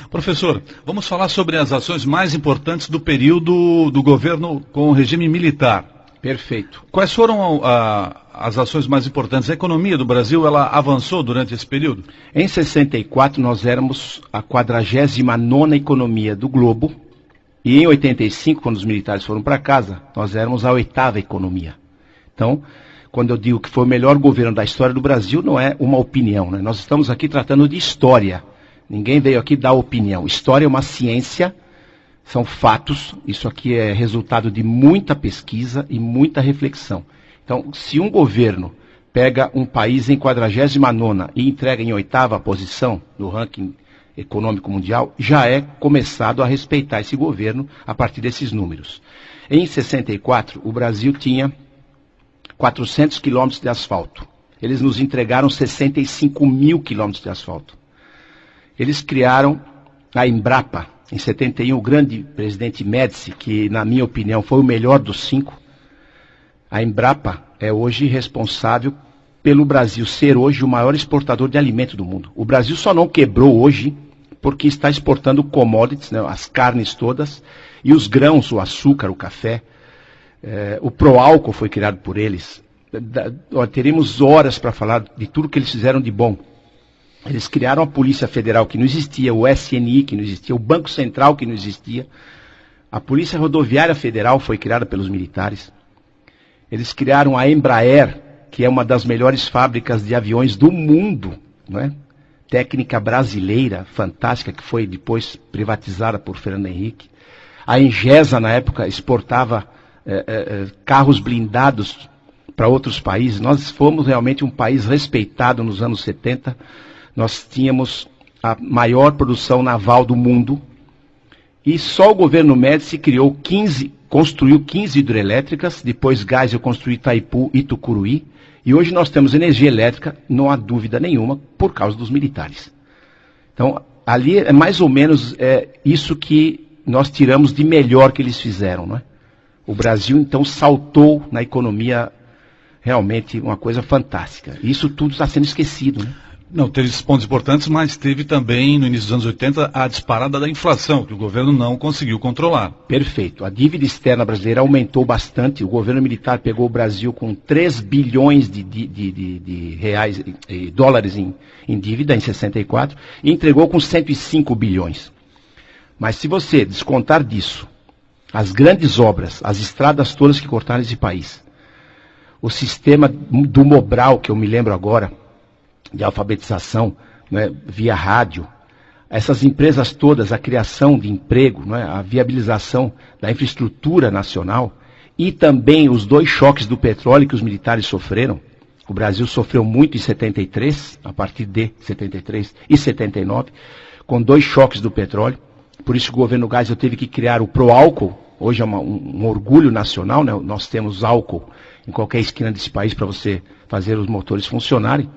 Professor, vamos falar sobre as ações mais importantes do período do governo com o regime militar. Perfeito. Quais foram as ações mais importantes? A economia do Brasil, ela avançou durante esse período? Em 64, nós éramos a 49ª economia do globo. E em 85, quando os militares foram para casa, nós éramos a 8ª economia. Então, quando eu digo que foi o melhor governo da história do Brasil, não é uma opinião, né? Nós estamos aqui tratando de história. Ninguém veio aqui dar opinião. História é uma ciência, são fatos. Isso aqui é resultado de muita pesquisa e muita reflexão. Então, se um governo pega um país em 49ª e entrega em 8ª posição no ranking econômico mundial, já é começado a respeitar esse governo a partir desses números. Em 64, o Brasil tinha 400 quilômetros de asfalto. Eles nos entregaram 65 mil quilômetros de asfalto. Eles criaram a Embrapa, em 71, o grande presidente Médici, que na minha opinião foi o melhor dos 5. A Embrapa é hoje responsável pelo Brasil ser hoje o maior exportador de alimento do mundo. O Brasil só não quebrou hoje porque está exportando commodities, né, as carnes todas, e os grãos, o açúcar, o café. O Proálcool foi criado por eles. Teremos horas para falar de tudo que eles fizeram de bom. Eles criaram a Polícia Federal, que não existia, o SNI, que não existia, o Banco Central, que não existia. A Polícia Rodoviária Federal foi criada pelos militares. Eles criaram a Embraer, que é uma das melhores fábricas de aviões do mundo, não é? Técnica brasileira, fantástica, que foi depois privatizada por Fernando Henrique. A Engesa, na época, exportava carros blindados para outros países. Nós fomos realmente um país respeitado nos anos 70. Nós tínhamos a maior produção naval do mundo. E só o governo Médici construiu 15 hidrelétricas, depois Geisel construiu Itaipu e Tucuruí. E hoje nós temos energia elétrica, não há dúvida nenhuma, por causa dos militares. Então, ali é mais ou menos isso que nós tiramos de melhor que eles fizeram, não é? O Brasil, então, saltou na economia, realmente uma coisa fantástica. E isso tudo está sendo esquecido, né? Não, teve esses pontos importantes, mas teve também, no início dos anos 80, a disparada da inflação, que o governo não conseguiu controlar. Perfeito. A dívida externa brasileira aumentou bastante. O governo militar pegou o Brasil com 3 bilhões de reais, dólares em dívida, em 64, e entregou com 105 bilhões. Mas se você descontar disso, as grandes obras, as estradas todas que cortaram esse país, o sistema do Mobral, que eu me lembro agora, de alfabetização, né, via rádio, essas empresas todas, a criação de emprego, né, a viabilização da infraestrutura nacional e também os 2 choques do petróleo que os militares sofreram. O Brasil sofreu muito em 73, a partir de 73 e 79, com 2 choques do petróleo. Por isso o governo Geisel teve que criar o Proálcool. Hoje é um orgulho nacional, né? Nós temos álcool em qualquer esquina desse país para você fazer os motores funcionarem.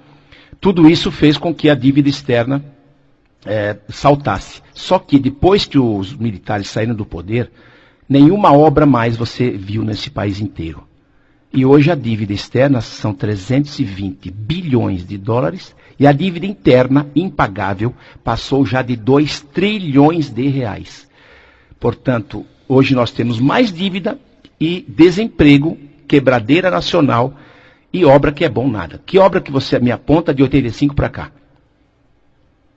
Tudo isso fez com que a dívida externa saltasse. Só que depois que os militares saíram do poder, nenhuma obra mais você viu nesse país inteiro. E hoje a dívida externa são 320 bilhões de dólares e a dívida interna impagável passou já de 2 trilhões de reais. Portanto, hoje nós temos mais dívida e desemprego, quebradeira nacional, e obra que é bom nada. Que obra que você me aponta de 85 para cá?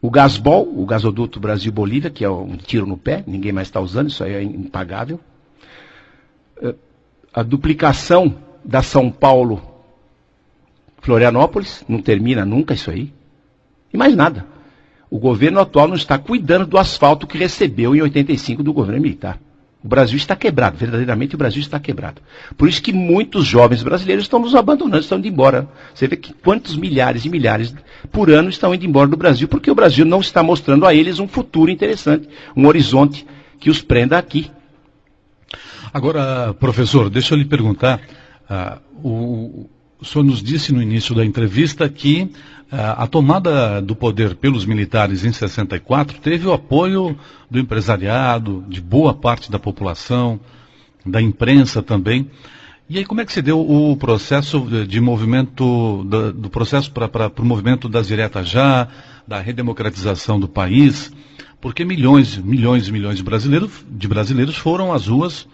O Gasbol, o gasoduto Brasil-Bolívia, que é um tiro no pé, ninguém mais está usando, isso aí é impagável. A duplicação da São Paulo-Florianópolis, não termina nunca isso aí. E mais nada. O governo atual não está cuidando do asfalto que recebeu em 85 do governo militar. O Brasil está quebrado, verdadeiramente o Brasil está quebrado. Por isso que muitos jovens brasileiros estão nos abandonando, estão indo embora. Você vê que quantos milhares e milhares por ano estão indo embora do Brasil, porque o Brasil não está mostrando a eles um futuro interessante, um horizonte que os prenda aqui. Agora, professor, deixa eu lhe perguntar, o senhor nos disse no início da entrevista que a tomada do poder pelos militares em 64 teve o apoio do empresariado, de boa parte da população, da imprensa também. E aí como é que se deu o processo de movimento, do processo para o movimento das diretas já, da redemocratização do país? Porque milhões e milhões de brasileiros foram às ruas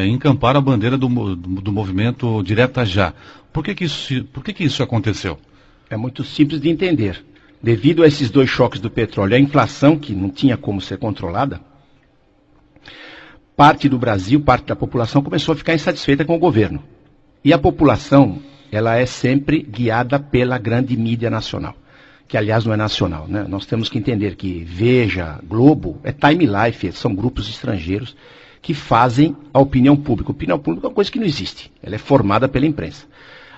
encampar a bandeira do movimento Direta Já. Por que que isso aconteceu? É muito simples de entender. Devido a esses dois choques do petróleo e a inflação, que não tinha como ser controlada, parte do Brasil, parte da população começou a ficar insatisfeita com o governo. E a população, ela é sempre guiada pela grande mídia nacional, que aliás não é nacional, né? Nós temos que entender que Veja, Globo, é Time Life, são grupos estrangeiros que fazem a opinião pública. A opinião pública é uma coisa que não existe, ela é formada pela imprensa.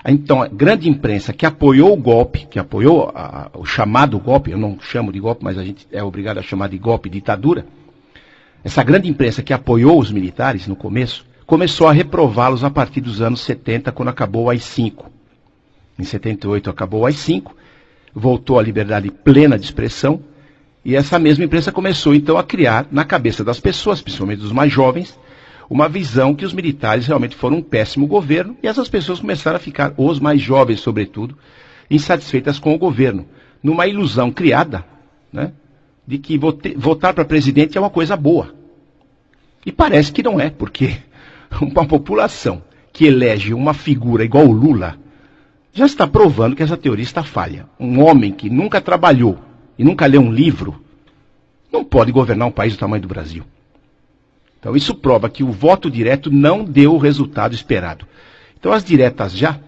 Então, a grande imprensa que apoiou o golpe, que apoiou o chamado golpe, eu não chamo de golpe, mas a gente é obrigado a chamar de golpe, ditadura, essa grande imprensa que apoiou os militares no começo, começou a reprová-los a partir dos anos 70, quando acabou o AI-5. Em 78 acabou o AI-5, voltou a liberdade plena de expressão, e essa mesma imprensa começou então a criar na cabeça das pessoas, principalmente dos mais jovens, uma visão que os militares realmente foram um péssimo governo, e essas pessoas começaram a ficar, os mais jovens sobretudo, insatisfeitas com o governo, numa ilusão criada, né, de que votar para presidente é uma coisa boa. E parece que não é, porque uma população que elege uma figura igual o Lula já está provando que essa teoria está falha. Um homem que nunca trabalhou e nunca leu um livro não pode governar um país do tamanho do Brasil. Então isso prova que o voto direto não deu o resultado esperado. Então as diretas já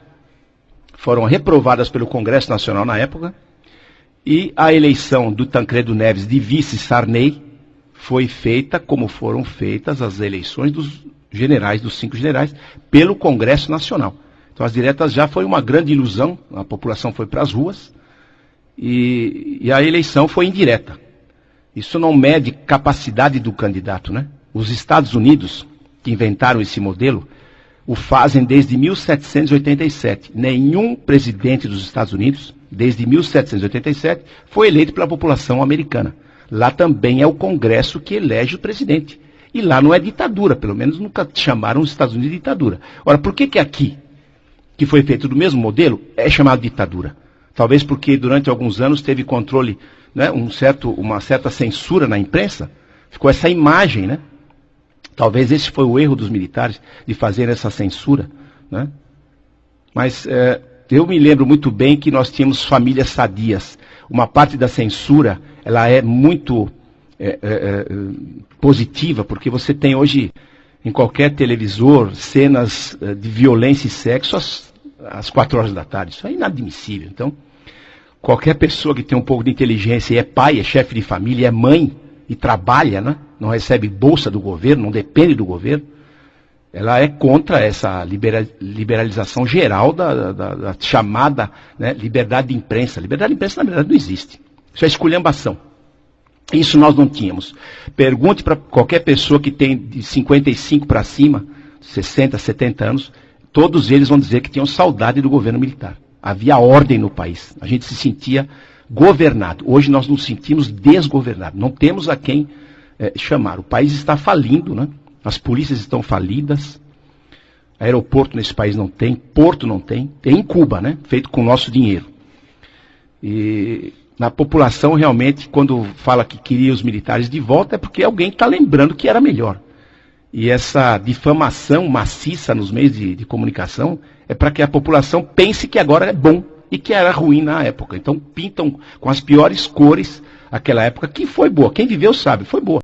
foram reprovadas pelo Congresso Nacional na época, e a eleição do Tancredo Neves de vice Sarney foi feita como foram feitas as eleições dos generais, dos 5 generais, pelo Congresso Nacional. Então as diretas já foi uma grande ilusão, a população foi para as ruas, e a eleição foi indireta. Isso não mede capacidade do candidato, né? Os Estados Unidos, que inventaram esse modelo, o fazem desde 1787. Nenhum presidente dos Estados Unidos, desde 1787, foi eleito pela população americana. Lá também é o Congresso que elege o presidente. E lá não é ditadura, pelo menos nunca chamaram os Estados Unidos de ditadura. Ora, por que aqui, que foi feito do mesmo modelo, é chamado ditadura? Talvez porque durante alguns anos teve controle, né, uma certa censura na imprensa, ficou essa imagem, né? Talvez esse foi o erro dos militares, de fazer essa censura, né? Mas eu me lembro muito bem que nós tínhamos famílias sadias. Uma parte da censura, ela é muito positiva, porque você tem hoje, em qualquer televisor, cenas de violência e sexo às 4 horas da tarde. Isso é inadmissível. Então, qualquer pessoa que tem um pouco de inteligência e é pai, é chefe de família, é mãe e trabalha, né? Não recebe bolsa do governo, não depende do governo, ela é contra essa liberalização geral da chamada, né, liberdade de imprensa. Liberdade de imprensa, na verdade, não existe. Isso é esculhambação. Isso nós não tínhamos. Pergunte para qualquer pessoa que tem de 55 para cima, 60, 70 anos, todos eles vão dizer que tinham saudade do governo militar. Havia ordem no país. A gente se sentia governado. Hoje nós nos sentimos desgovernados. Não temos a quem chamar. O país está falindo, né? As polícias estão falidas. Aeroporto nesse país não tem. Porto não tem. Tem em Cuba, né? Feito com o nosso dinheiro. E na população, realmente, quando fala que queria os militares de volta, é porque alguém está lembrando que era melhor. E essa difamação maciça nos meios de comunicação é para que a população pense que agora é bom e que era ruim na época. Então pintam com as piores cores aquela época que foi boa. Quem viveu sabe, foi boa.